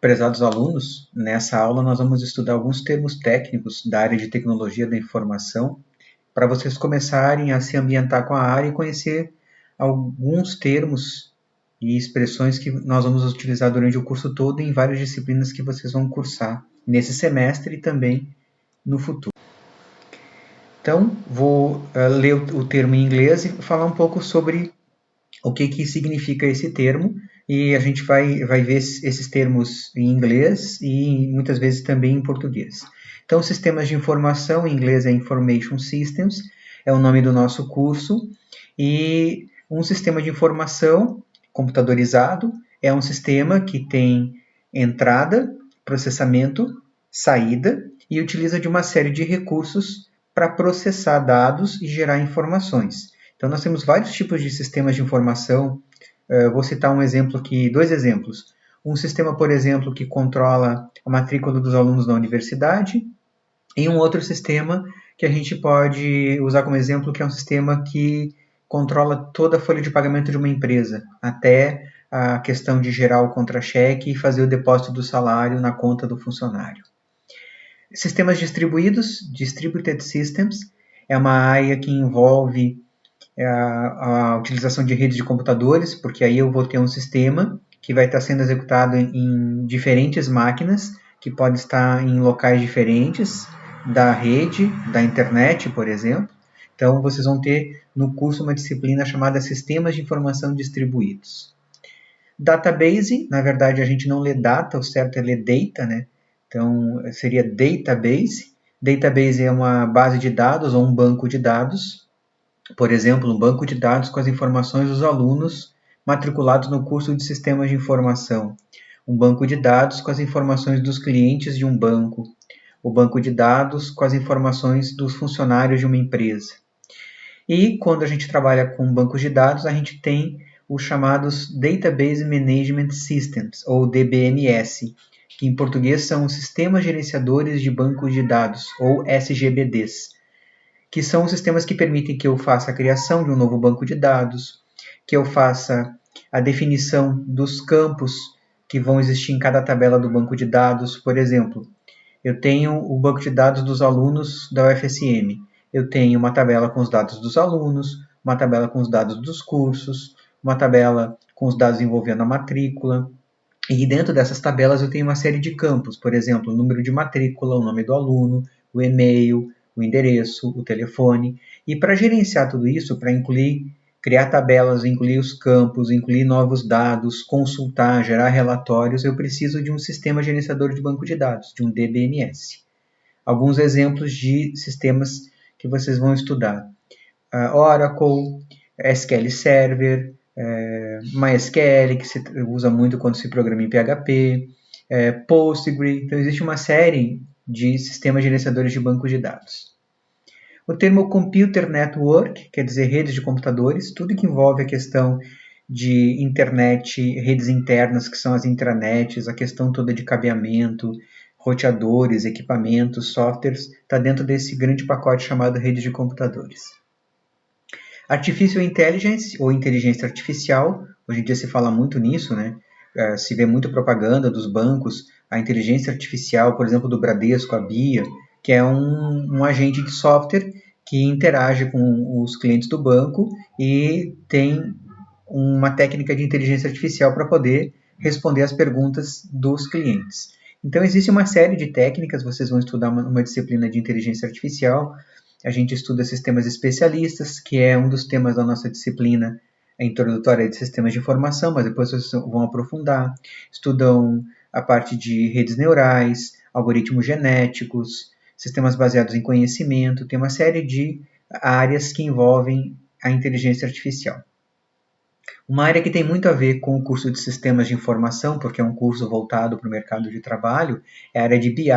Prezados alunos, nessa aula nós vamos estudar alguns termos técnicos da área de tecnologia da informação para vocês começarem a se ambientar com a área e conhecer alguns termos e expressões que nós vamos utilizar durante o curso todo em várias disciplinas que vocês vão cursar nesse semestre e também no futuro. Então, vou ler o termo em inglês e falar um pouco sobre o que significa esse termo, e a gente vai ver esses termos em inglês e muitas vezes também em português. Então, sistemas de informação, em inglês é Information Systems, é o nome do nosso curso, e um sistema de informação computadorizado é um sistema que tem entrada, processamento, saída e utiliza de uma série de recursos para processar dados e gerar informações. Então, nós temos vários tipos de sistemas de informação. Vou citar um exemplo aqui, dois exemplos. Um sistema, por exemplo, que controla a matrícula dos alunos da universidade, e um outro sistema que a gente pode usar como exemplo, que é um sistema que controla toda a folha de pagamento de uma empresa, até a questão de gerar o contra-cheque e fazer o depósito do salário na conta do funcionário. Sistemas distribuídos, Distributed Systems, é uma área que envolve a utilização de redes de computadores, porque aí eu vou ter um sistema que vai estar sendo executado em diferentes máquinas, que podem estar em locais diferentes da rede, da internet, por exemplo. Então, vocês vão ter no curso uma disciplina chamada Sistemas de Informação Distribuídos. Database, na verdade a gente não lê data, o certo é ler data, né? Então, seria database. Database é uma base de dados ou um banco de dados. Por exemplo, um banco de dados com as informações dos alunos matriculados no curso de Sistemas de Informação. Um banco de dados com as informações dos clientes de um banco. O banco de dados com as informações dos funcionários de uma empresa. E quando a gente trabalha com bancos de dados, a gente tem os chamados Database Management Systems, ou DBMS, que em português são os Sistemas Gerenciadores de Bancos de Dados, ou SGBDs, que são os sistemas que permitem que eu faça a criação de um novo banco de dados, que eu faça a definição dos campos que vão existir em cada tabela do banco de dados. Por exemplo, eu tenho o banco de dados dos alunos da UFSM. Eu tenho uma tabela com os dados dos alunos, uma tabela com os dados dos cursos, uma tabela com os dados envolvendo a matrícula. E dentro dessas tabelas eu tenho uma série de campos, por exemplo, o número de matrícula, o nome do aluno, o e-mail, o endereço, o telefone. E para gerenciar tudo isso, para criar tabelas, incluir os campos, incluir novos dados, consultar, gerar relatórios, eu preciso de um sistema gerenciador de banco de dados, de um DBMS. Alguns exemplos de sistemas que vocês vão estudar. Oracle, SQL Server, MySQL, que se usa muito quando se programa em PHP, Postgre. Então, existe uma série de sistemas gerenciadores de bancos de dados. O termo Computer Network, quer dizer redes de computadores, tudo que envolve a questão de internet, redes internas, que são as intranets, a questão toda de cabeamento, roteadores, equipamentos, softwares, está dentro desse grande pacote chamado rede de computadores. Artificial Intelligence, ou inteligência artificial, hoje em dia se fala muito nisso, né? Se vê muito propaganda dos bancos, a inteligência artificial, por exemplo, do Bradesco, a BIA, que é um agente de software que interage com os clientes do banco e tem uma técnica de inteligência artificial para poder responder às perguntas dos clientes. Então, existe uma série de técnicas, vocês vão estudar uma disciplina de inteligência artificial. A gente estuda sistemas especialistas, que é um dos temas da nossa disciplina introdutória de sistemas de informação, mas depois vocês vão aprofundar. Estudam a parte de redes neurais, algoritmos genéticos, sistemas baseados em conhecimento, tem uma série de áreas que envolvem a inteligência artificial. Uma área que tem muito a ver com o curso de sistemas de informação, porque é um curso voltado para o mercado de trabalho, é a área de BI,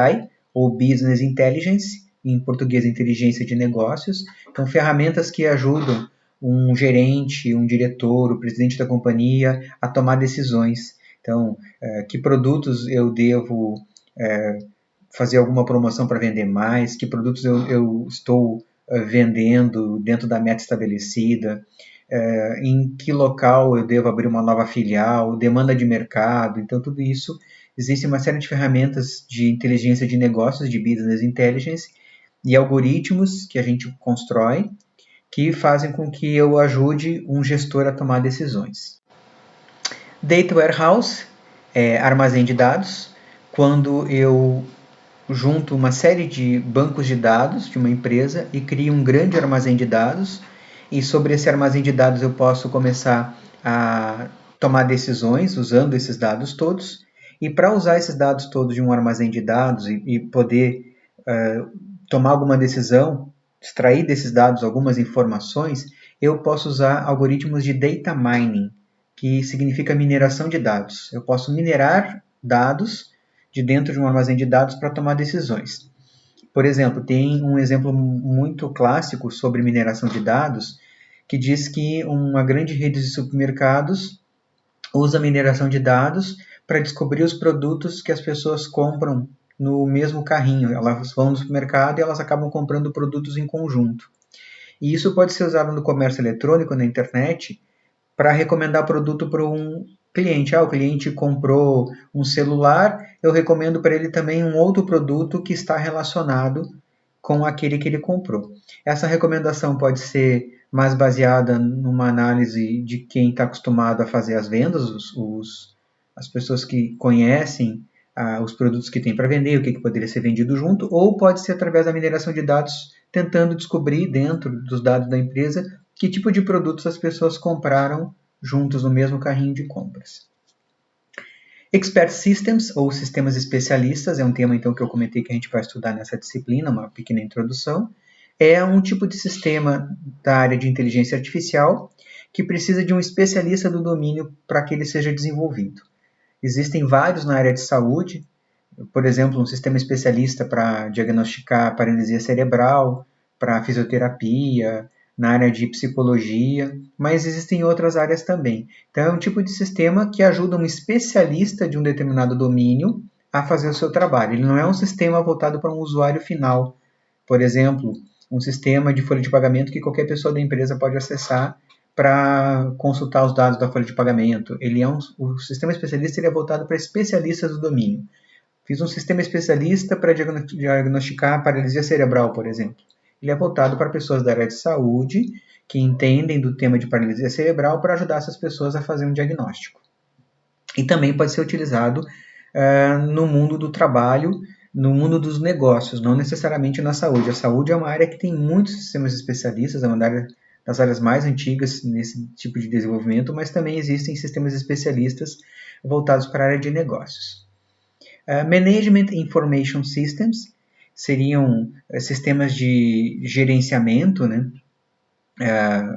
ou Business Intelligence, em português, inteligência de negócios. Então, ferramentas que ajudam um gerente, um diretor, o presidente da companhia a tomar decisões. Então, que produtos eu devo fazer alguma promoção para vender mais, que produtos eu estou vendendo dentro da meta estabelecida, em que local eu devo abrir uma nova filial, demanda de mercado. Então, tudo isso Existem uma série de ferramentas de inteligência de negócios, de business intelligence, e algoritmos que a gente constrói que fazem com que eu ajude um gestor a tomar decisões. Data Warehouse é armazém de dados, quando eu junto uma série de bancos de dados de uma empresa e crio um grande armazém de dados, e sobre esse armazém de dados eu posso começar a tomar decisões usando esses dados todos, e para usar esses dados todos de um armazém de dados e poder tomar alguma decisão, extrair desses dados algumas informações, eu posso usar algoritmos de data mining, que significa mineração de dados. Eu posso minerar dados de dentro de um armazém de dados para tomar decisões. Por exemplo, tem um exemplo muito clássico sobre mineração de dados, que diz que uma grande rede de supermercados usa mineração de dados para descobrir os produtos que as pessoas compram no mesmo carrinho. Elas vão no supermercado e elas acabam comprando produtos em conjunto. E isso pode ser usado no comércio eletrônico, na internet, para recomendar produto para um cliente. O cliente comprou um celular, eu recomendo para ele também um outro produto que está relacionado com aquele que ele comprou. Essa recomendação pode ser mais baseada numa análise de quem está acostumado a fazer as vendas, as pessoas que conhecem os produtos que tem para vender, o que poderia ser vendido junto, ou pode ser através da mineração de dados, tentando descobrir dentro dos dados da empresa que tipo de produtos as pessoas compraram juntos no mesmo carrinho de compras. Expert Systems, ou sistemas especialistas, é um tema então que eu comentei que a gente vai estudar nessa disciplina, uma pequena introdução. É um tipo de sistema da área de inteligência artificial que precisa de um especialista do domínio para que ele seja desenvolvido. Existem vários na área de saúde, por exemplo, um sistema especialista para diagnosticar paralisia cerebral, para fisioterapia, na área de psicologia, mas existem outras áreas também. Então, é um tipo de sistema que ajuda um especialista de um determinado domínio a fazer o seu trabalho. Ele não é um sistema voltado para um usuário final. Por exemplo, um sistema de folha de pagamento que qualquer pessoa da empresa pode acessar para consultar os dados da folha de pagamento. O sistema especialista ele é voltado para especialistas do domínio. Fiz um sistema especialista para diagnosticar paralisia cerebral, por exemplo. Ele é voltado para pessoas da área de saúde que entendem do tema de paralisia cerebral para ajudar essas pessoas a fazer um diagnóstico. E também pode ser utilizado no mundo do trabalho, no mundo dos negócios, não necessariamente na saúde. A saúde é uma área que tem muitos sistemas especialistas, é uma das áreas mais antigas nesse tipo de desenvolvimento, mas também existem sistemas especialistas voltados para a área de negócios. Management Information Systems seriam sistemas de gerenciamento, né?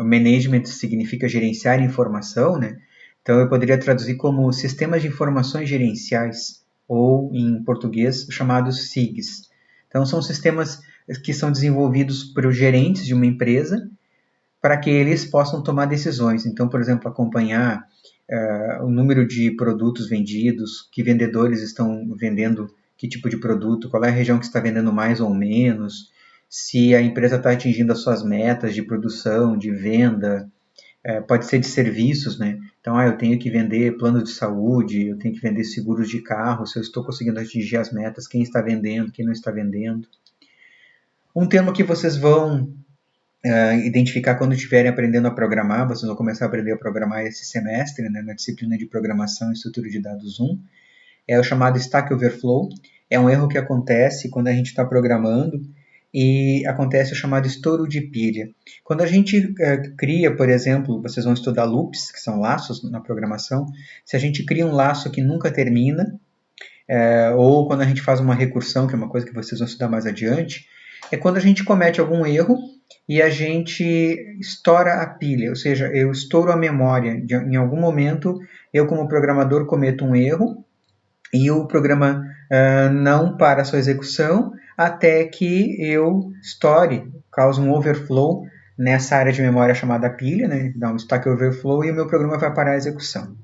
Management significa gerenciar informação, né? Então eu poderia traduzir como sistemas de informações gerenciais, ou em português chamados SIGs. Então são sistemas que são desenvolvidos por gerentes de uma empresa para que eles possam tomar decisões. Então, por exemplo, acompanhar o número de produtos vendidos, que vendedores estão vendendo que tipo de produto, qual é a região que está vendendo mais ou menos, se a empresa está atingindo as suas metas de produção, de venda, pode ser de serviços, né? Então, eu tenho que vender plano de saúde, eu tenho que vender seguros de carro, se eu estou conseguindo atingir as metas, quem está vendendo, quem não está vendendo. Um termo que vocês vão identificar quando estiverem aprendendo a programar, vocês vão começar a aprender a programar esse semestre, né, na disciplina de Programação e Estrutura de Dados 1, é o chamado Stack Overflow. É um erro que acontece quando a gente está programando e acontece o chamado estouro de pilha. Quando a gente cria, por exemplo, vocês vão estudar loops, que são laços na programação, se a gente cria um laço que nunca termina, ou quando a gente faz uma recursão, que é uma coisa que vocês vão estudar mais adiante, é quando a gente comete algum erro e a gente estoura a pilha, ou seja, eu estouro a memória. Em algum momento, eu como programador cometo um erro e o programa não para a sua execução até que eu estoure, cause um overflow nessa área de memória chamada pilha, né? Dá um stack overflow e o meu programa vai parar a execução.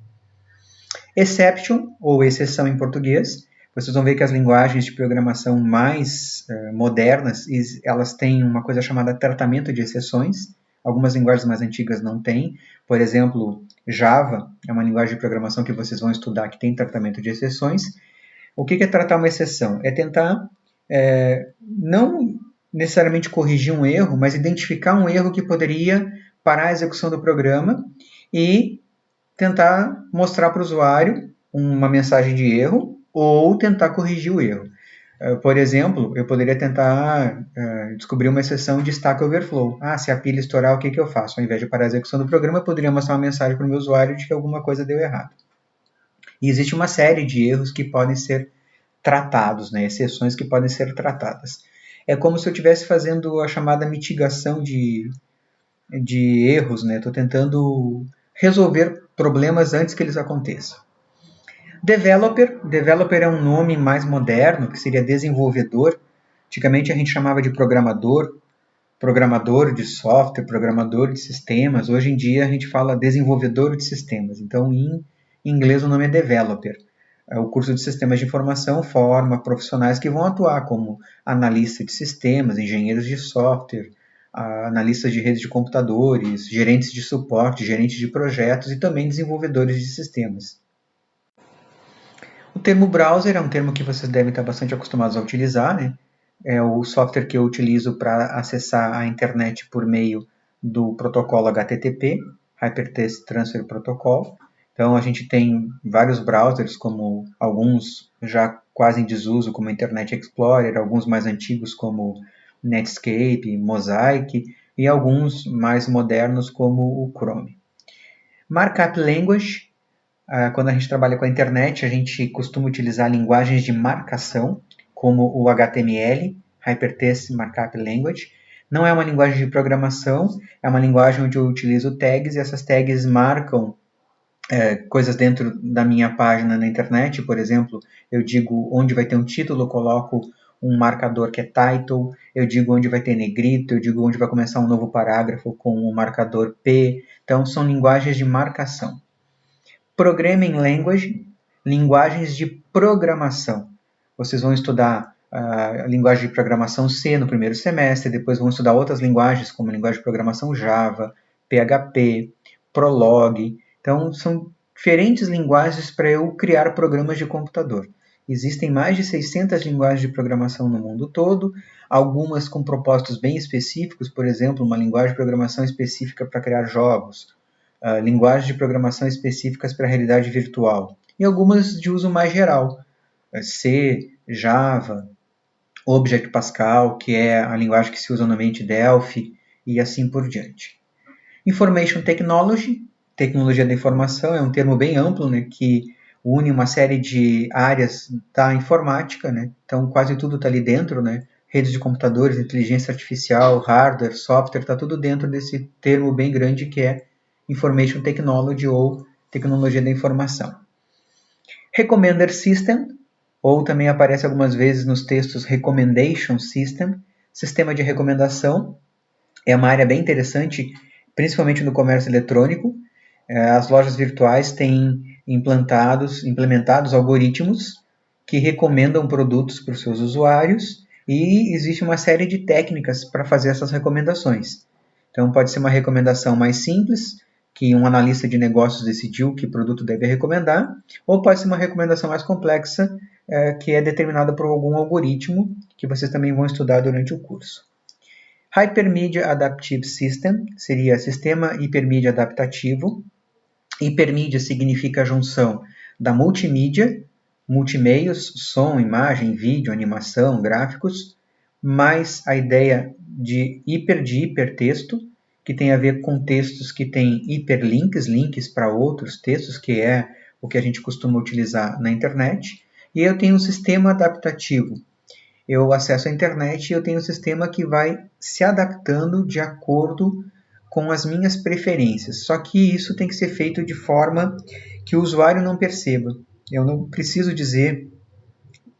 Exception, ou exceção em português, vocês vão ver que as linguagens de programação mais modernas, elas têm uma coisa chamada tratamento de exceções. Algumas linguagens mais antigas não têm. Por exemplo, Java é uma linguagem de programação que vocês vão estudar que tem tratamento de exceções. O que é tratar uma exceção? É tentar não necessariamente corrigir um erro, mas identificar um erro que poderia parar a execução do programa e tentar mostrar para o usuário uma mensagem de erro ou tentar corrigir o erro. Por exemplo, eu poderia tentar descobrir uma exceção de Stack Overflow. Se a pilha estourar, o que eu faço? Ao invés de parar a execução do programa, eu poderia mostrar uma mensagem para o meu usuário de que alguma coisa deu errado. E existe uma série de erros que podem ser tratados, né? Exceções que podem ser tratadas. É como se eu estivesse fazendo a chamada mitigação de erros, né? Estou tentando resolver problemas antes que eles aconteçam. Developer é um nome mais moderno, que seria desenvolvedor. Antigamente a gente chamava de programador de software, programador de sistemas. Hoje em dia a gente fala desenvolvedor de sistemas. Então, em inglês o nome é developer. O curso de sistemas de informação forma profissionais que vão atuar como analista de sistemas, engenheiros de software, analistas de redes de computadores, gerentes de suporte, gerentes de projetos e também desenvolvedores de sistemas. O termo browser é um termo que vocês devem estar bastante acostumados a utilizar, né? É o software que eu utilizo para acessar a internet por meio do protocolo HTTP, Hypertext Transfer Protocol. Então a gente tem vários browsers, como alguns já quase em desuso, como Internet Explorer, alguns mais antigos como Netscape, Mosaic, e alguns mais modernos como o Chrome. Markup Language. Quando a gente trabalha com a internet, a gente costuma utilizar linguagens de marcação, como o HTML, Hypertext Markup Language. Não é uma linguagem de programação, é uma linguagem onde eu utilizo tags, e essas tags marcam coisas dentro da minha página na internet. Por exemplo, eu digo onde vai ter um título, eu coloco um marcador que é title, eu digo onde vai ter negrito, eu digo onde vai começar um novo parágrafo com o marcador P. Então, são linguagens de marcação. Programming Language, linguagens de programação. Vocês vão estudar a linguagem de programação C no primeiro semestre, depois vão estudar outras linguagens, como a linguagem de programação Java, PHP, Prolog. Então, são diferentes linguagens para eu criar programas de computador. Existem mais de 600 linguagens de programação no mundo todo, algumas com propósitos bem específicos, por exemplo, uma linguagem de programação específica para criar jogos, linguagens de programação específicas para a realidade virtual, e algumas de uso mais geral, C, Java, Object Pascal, que é a linguagem que se usa no ambiente Delphi, e assim por diante. Information Technology, tecnologia da informação, é um termo bem amplo, né, que une uma série de áreas da informática, né? Então quase tudo está ali dentro, né? Redes de computadores, inteligência artificial, hardware, software, está tudo dentro desse termo bem grande que é Information Technology ou tecnologia da informação. Recommender System, ou também aparece algumas vezes nos textos Recommendation System, sistema de recomendação. É uma área bem interessante, principalmente no comércio eletrônico. As lojas virtuais têm implementados algoritmos que recomendam produtos para os seus usuários e existe uma série de técnicas para fazer essas recomendações. Então pode ser uma recomendação mais simples, que um analista de negócios decidiu que produto deve recomendar, ou pode ser uma recomendação mais complexa, que é determinada por algum algoritmo, que vocês também vão estudar durante o curso. Hypermedia Adaptive System seria sistema hipermídia adaptativo. Hipermídia significa a junção da multimídia, multimeios, som, imagem, vídeo, animação, gráficos, mais a ideia de hipertexto, que tem a ver com textos que têm hiperlinks, links para outros textos, que é o que a gente costuma utilizar na internet. E eu tenho um sistema adaptativo. Eu acesso a internet e eu tenho um sistema que vai se adaptando de acordo com as minhas preferências. Só que isso tem que ser feito de forma que o usuário não perceba. Eu não preciso dizer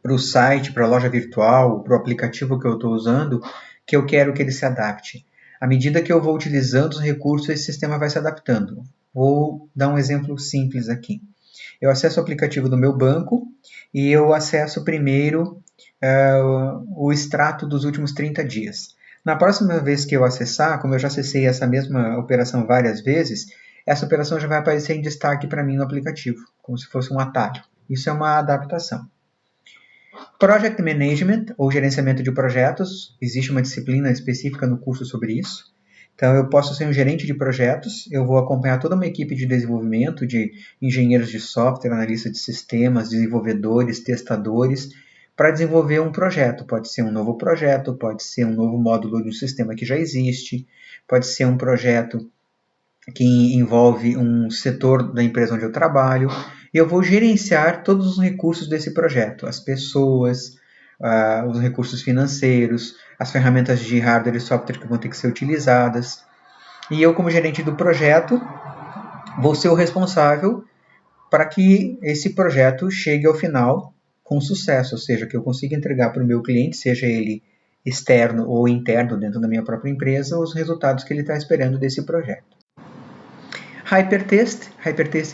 para o site, para a loja virtual, para o aplicativo que eu estou usando, que eu quero que ele se adapte. À medida que eu vou utilizando os recursos, esse sistema vai se adaptando. Vou dar um exemplo simples aqui. Eu acesso o aplicativo do meu banco e eu acesso primeiro o extrato dos últimos 30 dias. Na próxima vez que eu acessar, como eu já acessei essa mesma operação várias vezes, essa operação já vai aparecer em destaque para mim no aplicativo, como se fosse um atalho. Isso é uma adaptação. Project Management, ou gerenciamento de projetos, existe uma disciplina específica no curso sobre isso. Então, eu posso ser um gerente de projetos, eu vou acompanhar toda uma equipe de desenvolvimento, de engenheiros de software, analistas de sistemas, desenvolvedores, testadores, para desenvolver um projeto. Pode ser um novo projeto, pode ser um novo módulo de um sistema que já existe, pode ser um projeto que envolve um setor da empresa onde eu trabalho, e eu vou gerenciar todos os recursos desse projeto, as pessoas, os recursos financeiros, as ferramentas de hardware e software que vão ter que ser utilizadas. E eu, como gerente do projeto, vou ser o responsável para que esse projeto chegue ao final com sucesso, ou seja, que eu consiga entregar para o meu cliente, seja ele externo ou interno dentro da minha própria empresa, os resultados que ele está esperando desse projeto. Hypertext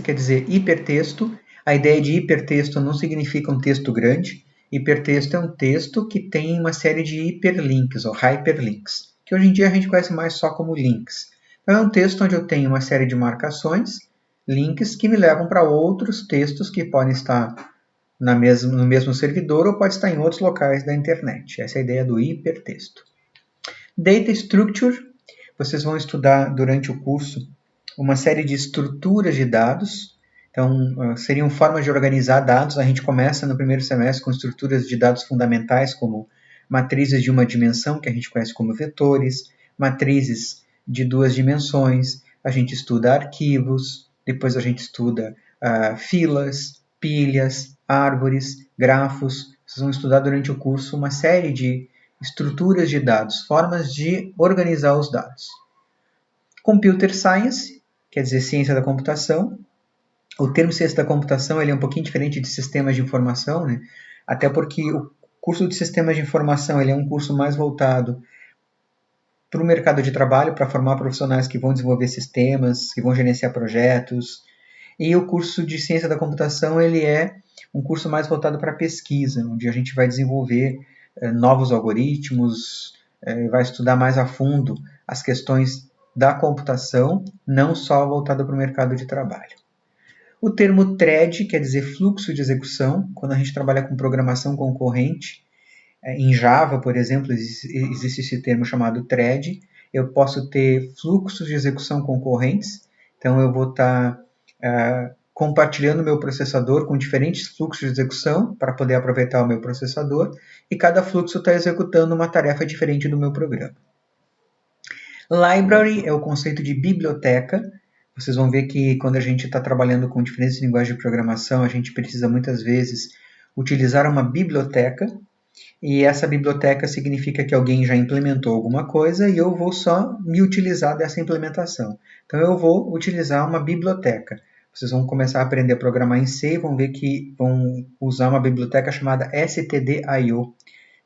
quer dizer hipertexto. A ideia de hipertexto não significa um texto grande. Hipertexto é um texto que tem uma série de hiperlinks, ou hyperlinks, que hoje em dia a gente conhece mais só como links. Então, é um texto onde eu tenho uma série de marcações, links, que me levam para outros textos que podem estar no mesmo servidor ou pode estar em outros locais da internet. Essa é a ideia do hipertexto. Data Structure, vocês vão estudar durante o curso uma série de estruturas de dados. Então, seriam formas de organizar dados. A gente começa no primeiro semestre com estruturas de dados fundamentais, como matrizes de uma dimensão, que a gente conhece como vetores, matrizes de 2 dimensões, a gente estuda arquivos, depois a gente estuda filas, pilhas, árvores, grafos. Vocês vão estudar durante o curso uma série de estruturas de dados, formas de organizar os dados. Computer Science, quer dizer ciência da computação. O termo ciência da computação ele é um pouquinho diferente de sistemas de informação, né? Até porque o curso de sistemas de informação ele é um curso mais voltado para o mercado de trabalho, para formar profissionais que vão desenvolver sistemas, que vão gerenciar projetos. E o curso de ciência da computação ele é um curso mais voltado para pesquisa, onde a gente vai desenvolver novos algoritmos, vai estudar mais a fundo as questões da computação, não só voltada para o mercado de trabalho. O termo thread quer dizer fluxo de execução. Quando a gente trabalha com programação concorrente, em Java, por exemplo, existe esse termo chamado thread. Eu posso ter fluxos de execução concorrentes, então eu vou estar compartilhando meu processador com diferentes fluxos de execução para poder aproveitar o meu processador, e cada fluxo está executando uma tarefa diferente do meu programa. Library é o conceito de biblioteca. Vocês vão ver que quando a gente está trabalhando com diferentes linguagens de programação, a gente precisa muitas vezes utilizar uma biblioteca, e essa biblioteca significa que alguém já implementou alguma coisa e eu vou só me utilizar dessa implementação. Então eu vou utilizar uma biblioteca. Vocês vão começar a aprender a programar em C e vão ver que vão usar uma biblioteca chamada stdio,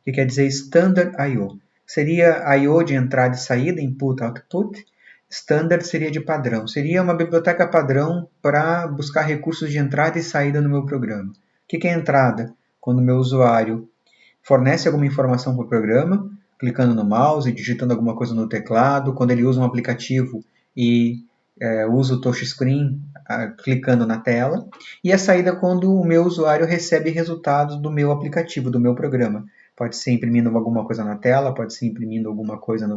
que quer dizer Standard I/O. Seria I/O de entrada e saída, input, output. Standard seria de padrão. Seria uma biblioteca padrão para buscar recursos de entrada e saída no meu programa. O que é entrada? Quando o meu usuário fornece alguma informação para o programa, clicando no mouse, digitando alguma coisa no teclado, quando ele usa um aplicativo e usa o touchscreen, clicando na tela. E a saída quando o meu usuário recebe resultados do meu aplicativo, do meu programa. Pode ser imprimindo alguma coisa na tela, pode ser imprimindo alguma coisa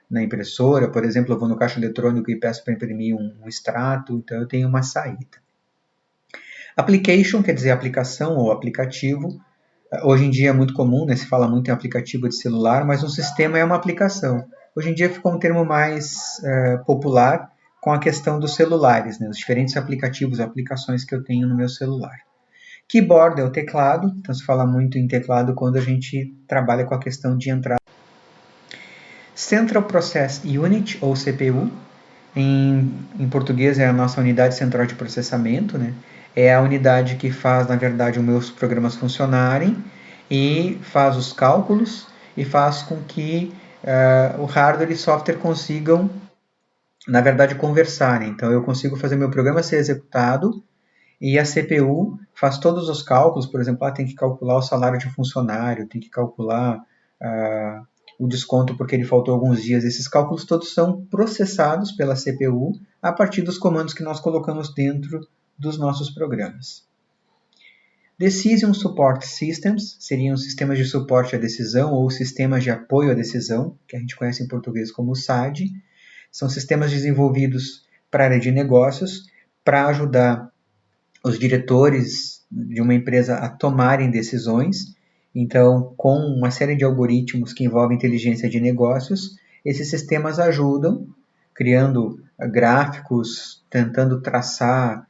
na impressora. Por exemplo, eu vou no caixa eletrônico e peço para imprimir um extrato, então eu tenho uma saída. Application quer dizer aplicação ou aplicativo. Hoje em dia é muito comum, né? Se fala muito em aplicativo de celular, mas um sistema é uma aplicação. Hoje em dia ficou um termo mais popular com a questão dos celulares, né? Os diferentes aplicativos, aplicações que eu tenho no meu celular. Keyboard é o teclado, então se fala muito em teclado quando a gente trabalha com a questão de entrada. Central Process Unit, ou CPU, em português é a nossa unidade central de processamento, né? É a unidade que faz, na verdade, os meus programas funcionarem e faz os cálculos e faz com que o hardware e software consigam, na verdade, conversarem. Então, eu consigo fazer meu programa ser executado e a CPU faz todos os cálculos. Por exemplo, tem que calcular o salário de um funcionário, tem que calcular o desconto porque ele faltou alguns dias. Esses cálculos todos são processados pela CPU a partir dos comandos que nós colocamos dentro dos nossos programas. Decision Support Systems seriam sistemas de suporte à decisão ou sistemas de apoio à decisão, que a gente conhece em português como SAD. São sistemas desenvolvidos para a área de negócios, para ajudar os diretores de uma empresa a tomarem decisões. Então, com uma série de algoritmos que envolvem inteligência de negócios, esses sistemas ajudam, criando gráficos, tentando traçar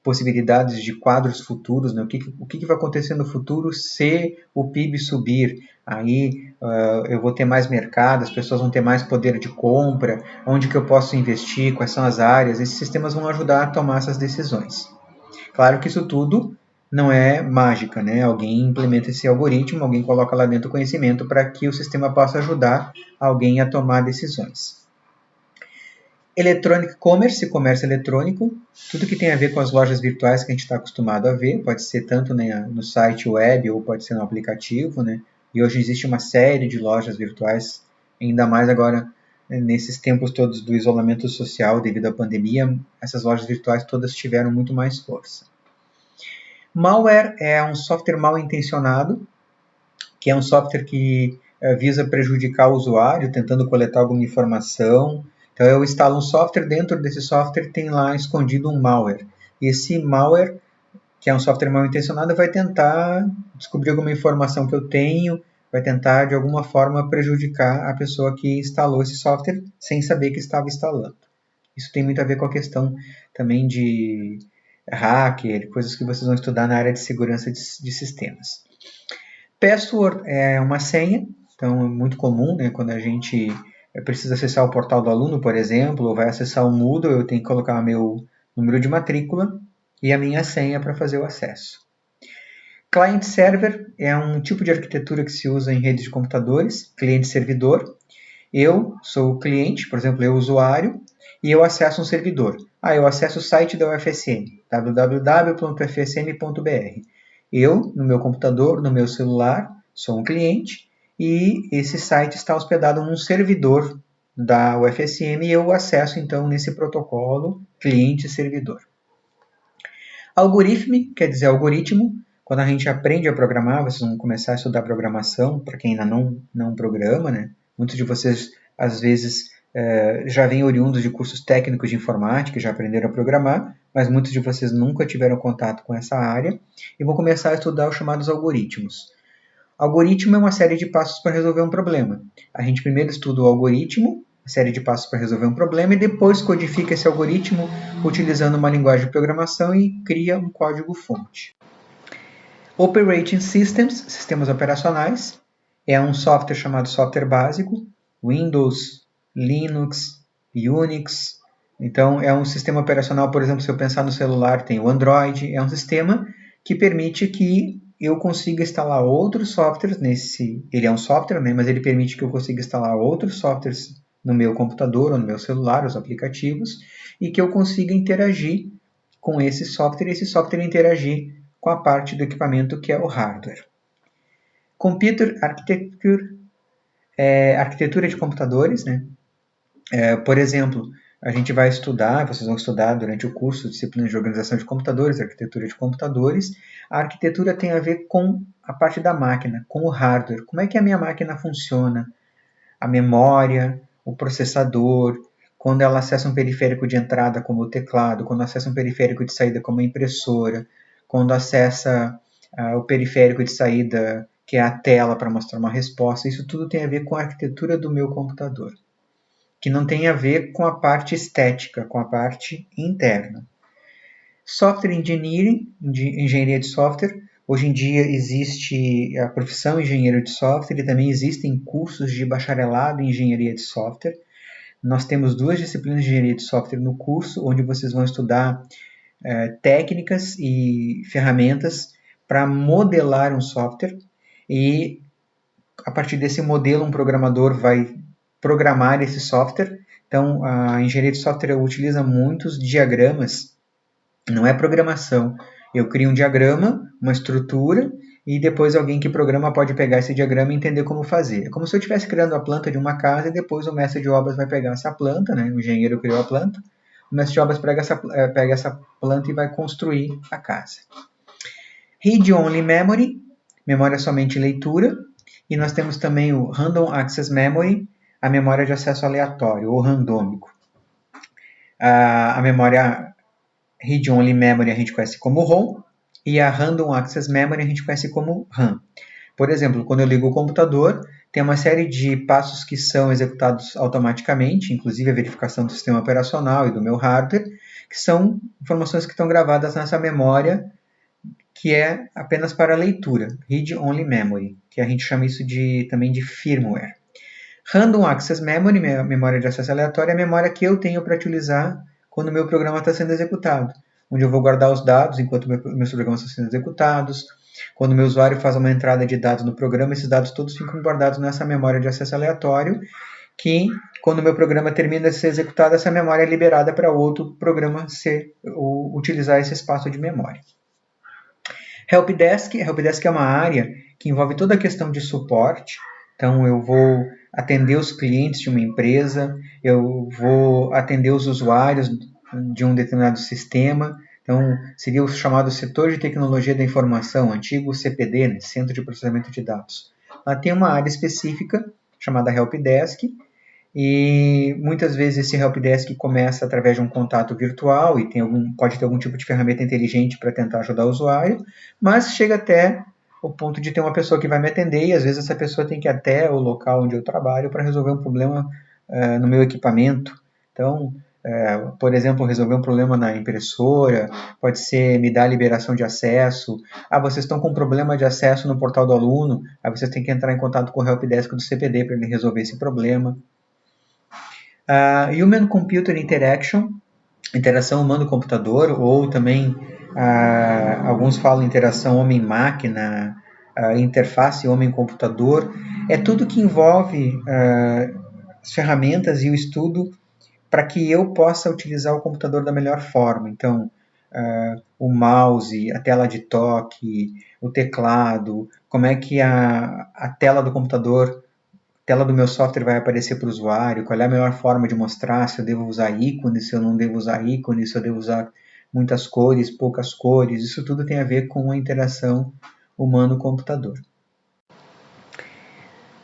possibilidades de quadros futuros, né? O que vai acontecer no futuro se o PIB subir? Aí eu vou ter mais mercado, as pessoas vão ter mais poder de compra, onde que eu posso investir, quais são as áreas. Esses sistemas vão ajudar a tomar essas decisões. Claro que isso tudo não é mágica, né? Alguém implementa esse algoritmo, alguém coloca lá dentro o conhecimento para que o sistema possa ajudar alguém a tomar decisões. Electronic Commerce, comércio eletrônico, tudo que tem a ver com as lojas virtuais que a gente está acostumado a ver, pode ser tanto no site web ou pode ser no aplicativo, né? E hoje existe uma série de lojas virtuais, ainda mais agora nesses tempos todos do isolamento social devido à pandemia, essas lojas virtuais todas tiveram muito mais força. Malware é um software mal intencionado, que é um software que visa prejudicar o usuário, tentando coletar alguma informação. Então eu instalo um software, dentro desse software tem lá escondido um malware. E esse malware, que é um software mal intencionado, vai tentar descobrir alguma informação que eu tenho, vai tentar de alguma forma prejudicar a pessoa que instalou esse software sem saber que estava instalando. Isso tem muito a ver com a questão também de hacker, coisas que vocês vão estudar na área de segurança de sistemas. Password é uma senha, então é muito comum, né, quando a gente precisa acessar o portal do aluno, por exemplo, ou vai acessar o Moodle, eu tenho que colocar meu número de matrícula e a minha senha para fazer o acesso. Client-server é um tipo de arquitetura que se usa em redes de computadores, cliente-servidor. Eu sou o cliente, por exemplo, eu usuário, e eu acesso um servidor. Eu acesso o site da UFSM, www.ufsm.br. Eu, no meu computador, no meu celular, sou um cliente e esse site está hospedado num servidor da UFSM e eu acesso, então, nesse protocolo cliente-servidor. Algoritmo quer dizer algoritmo. Quando a gente aprende a programar, vocês vão começar a estudar programação, para quem ainda não programa, né? Muitos de vocês, às vezes, já vêm oriundos de cursos técnicos de informática, já aprenderam a programar, mas muitos de vocês nunca tiveram contato com essa área e vão começar a estudar os chamados algoritmos. Algoritmo é uma série de passos para resolver um problema. A gente primeiro estuda o algoritmo, a série de passos para resolver um problema, e depois codifica esse algoritmo utilizando uma linguagem de programação e cria um código-fonte. Operating Systems, sistemas operacionais, é um software chamado software básico, Windows, Linux, Unix. Então, é um sistema operacional, por exemplo, se eu pensar no celular, tem o Android, é um sistema que permite que eu consiga instalar outros softwares ele é um software, né, mas ele permite que eu consiga instalar outros softwares no meu computador ou no meu celular, os aplicativos, e que eu consiga interagir com esse software e esse software interagir com a parte do equipamento que é o hardware. Computer Architecture é arquitetura de computadores, né? Por exemplo, a gente vai estudar, vocês vão estudar durante o curso disciplina de organização de computadores, arquitetura de computadores. A arquitetura tem a ver com a parte da máquina, com o hardware. Como é que a minha máquina funciona? A memória, o processador, quando ela acessa um periférico de entrada como o teclado, quando acessa um periférico de saída como a impressora, quando acessa o periférico de saída que é a tela para mostrar uma resposta. Isso tudo tem a ver com a arquitetura do meu computador, que não tem a ver com a parte estética, com a parte interna. Software Engineering, engenharia de software. Hoje em dia existe a profissão engenheiro de software e também existem cursos de bacharelado em engenharia de software. Nós temos 2 disciplinas de engenharia de software no curso, onde vocês vão estudar técnicas e ferramentas para modelar um software e a partir desse modelo um programador vai programar esse software. Então a engenharia de software utiliza muitos diagramas, não é programação. Eu crio um diagrama, uma estrutura, e depois alguém que programa pode pegar esse diagrama e entender como fazer. É como se eu estivesse criando a planta de uma casa e depois o mestre de obras vai pegar essa planta, né? O engenheiro criou a planta, o mestre de obras pega essa planta e vai construir a casa. Read Only Memory, memória somente leitura, e nós temos também o Random Access Memory, a memória de acesso aleatório ou randômico. A memória Read Only Memory a gente conhece como ROM, e a Random Access Memory a gente conhece como RAM. Por exemplo, quando eu ligo o computador, tem uma série de passos que são executados automaticamente, inclusive a verificação do sistema operacional e do meu hardware, que são informações que estão gravadas nessa memória, que é apenas para leitura, Read Only Memory, que a gente chama isso também de firmware. Random Access Memory, memória de acesso aleatório, é a memória que eu tenho para utilizar quando o meu programa está sendo executado, onde eu vou guardar os dados enquanto meus programas estão sendo executados. Quando o meu usuário faz uma entrada de dados no programa, esses dados todos ficam guardados nessa memória de acesso aleatório, que quando o meu programa termina de ser executado, essa memória é liberada para outro programa utilizar esse espaço de memória. Helpdesk é uma área que envolve toda a questão de suporte. Então, eu vou atender os clientes de uma empresa, eu vou atender os usuários de um determinado sistema. Então, seria o chamado Setor de Tecnologia da Informação, antigo CPD, né? Centro de Processamento de Dados. Lá tem uma área específica chamada Helpdesk, e muitas vezes esse helpdesk começa através de um contato virtual e pode ter algum tipo de ferramenta inteligente para tentar ajudar o usuário, mas chega até o ponto de ter uma pessoa que vai me atender e às vezes essa pessoa tem que ir até o local onde eu trabalho para resolver um problema no meu equipamento. Então, por exemplo, resolver um problema na impressora, pode ser me dar liberação de acesso. Vocês estão com um problema de acesso no portal do aluno, aí vocês têm que entrar em contato com o helpdesk do CPD para ele resolver esse problema. Human Computer Interaction, interação humano-computador, ou também alguns falam interação homem-máquina, interface homem-computador, é tudo que envolve as ferramentas e o estudo para que eu possa utilizar o computador da melhor forma. Então, o mouse, a tela de toque, o teclado, como é que a tela do computador, tela do meu software vai aparecer para o usuário, qual é a melhor forma de mostrar, se eu devo usar ícones, se eu não devo usar ícones, se eu devo usar muitas cores, poucas cores, isso tudo tem a ver com a interação humano-computador.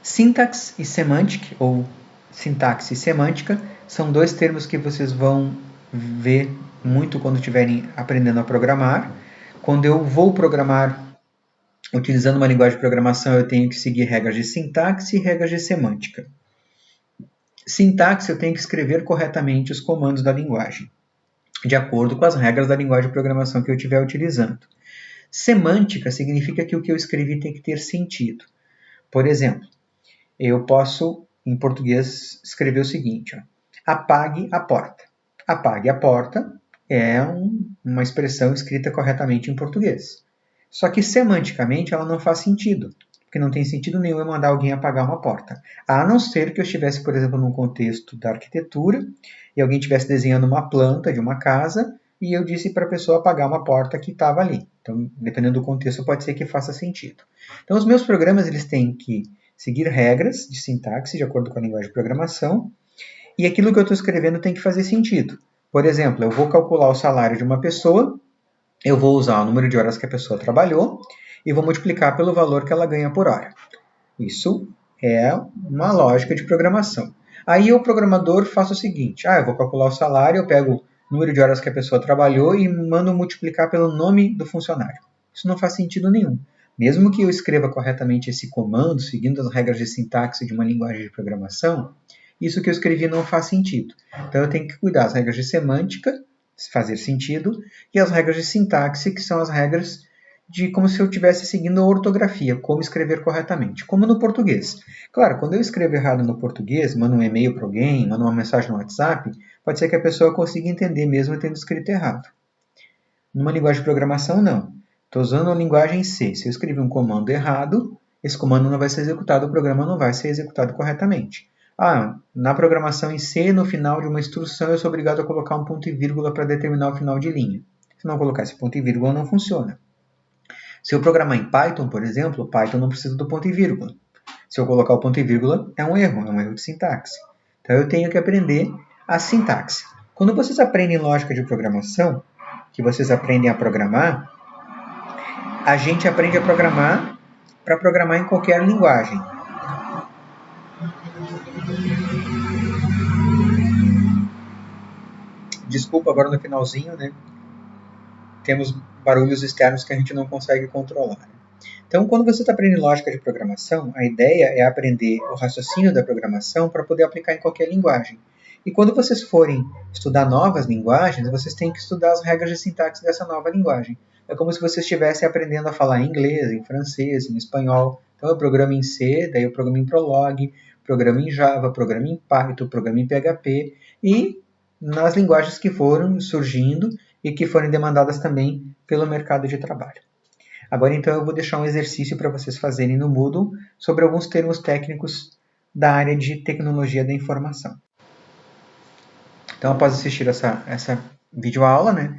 Syntax e Semantic, ou sintaxe e semântica, são dois termos que vocês vão ver muito quando estiverem aprendendo a programar. Quando eu vou programar utilizando uma linguagem de programação, eu tenho que seguir regras de sintaxe e regras de semântica. Sintaxe, eu tenho que escrever corretamente os comandos da linguagem, de acordo com as regras da linguagem de programação que eu estiver utilizando. Semântica significa que o que eu escrevi tem que ter sentido. Por exemplo, eu posso, em português, escrever o seguinte: apague a porta. Apague a porta é uma expressão escrita corretamente em português. Só que semanticamente ela não faz sentido, porque não tem sentido nenhum eu mandar alguém apagar uma porta. A não ser que eu estivesse, por exemplo, num contexto da arquitetura e alguém estivesse desenhando uma planta de uma casa e eu disse para a pessoa apagar uma porta que estava ali. Então, dependendo do contexto, pode ser que faça sentido. Então, os meus programas eles têm que seguir regras de sintaxe de acordo com a linguagem de programação e aquilo que eu estou escrevendo tem que fazer sentido. Por exemplo, eu vou calcular o salário de uma pessoa, eu vou usar o número de horas que a pessoa trabalhou e vou multiplicar pelo valor que ela ganha por hora. Isso é uma lógica de programação. Aí o programador faz o seguinte: eu vou calcular o salário, eu pego o número de horas que a pessoa trabalhou e mando multiplicar pelo nome do funcionário. Isso não faz sentido nenhum. Mesmo que eu escreva corretamente esse comando, seguindo as regras de sintaxe de uma linguagem de programação, isso que eu escrevi não faz sentido. Então eu tenho que cuidar das regras de semântica, fazer sentido, e as regras de sintaxe, que são as regras de como se eu estivesse seguindo a ortografia, como escrever corretamente, como no português. Claro, quando eu escrevo errado no português, mando um e-mail para alguém, mando uma mensagem no WhatsApp, pode ser que a pessoa consiga entender mesmo tendo escrito errado. Numa linguagem de programação, não. Estou usando a linguagem C. Se eu escrever um comando errado, esse comando não vai ser executado, o programa não vai ser executado corretamente. Na programação em C, no final de uma instrução, eu sou obrigado a colocar um ponto e vírgula para determinar o final de linha. Se não colocar esse ponto e vírgula, não funciona. Se eu programar em Python, por exemplo, Python não precisa do ponto e vírgula. Se eu colocar o ponto e vírgula, é um erro de sintaxe. Então eu tenho que aprender a sintaxe. Quando vocês aprendem lógica de programação, que vocês aprendem a programar, a gente aprende a programar para programar em qualquer linguagem. Desculpa, agora no finalzinho, né? Temos barulhos externos que a gente não consegue controlar. Então, quando você está aprendendo lógica de programação, a ideia é aprender o raciocínio da programação para poder aplicar em qualquer linguagem. E quando vocês forem estudar novas linguagens, vocês têm que estudar as regras de sintaxe dessa nova linguagem. É como se você estivesse aprendendo a falar em inglês, em francês, em espanhol. Então, eu programo em C, daí eu programo em Prolog, programo em Java, programo em Python, programo em PHP e nas linguagens que foram surgindo e que forem demandadas também pelo mercado de trabalho. Agora, então, eu vou deixar um exercício para vocês fazerem no Moodle sobre alguns termos técnicos da área de tecnologia da informação. Então, após assistir essa videoaula, né,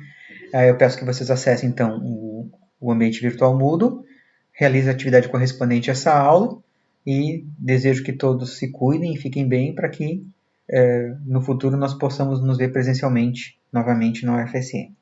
eu peço que vocês acessem, então, o ambiente virtual Moodle, realizem a atividade correspondente a essa aula e desejo que todos se cuidem e fiquem bem para que no futuro nós possamos nos ver presencialmente novamente na UFSM.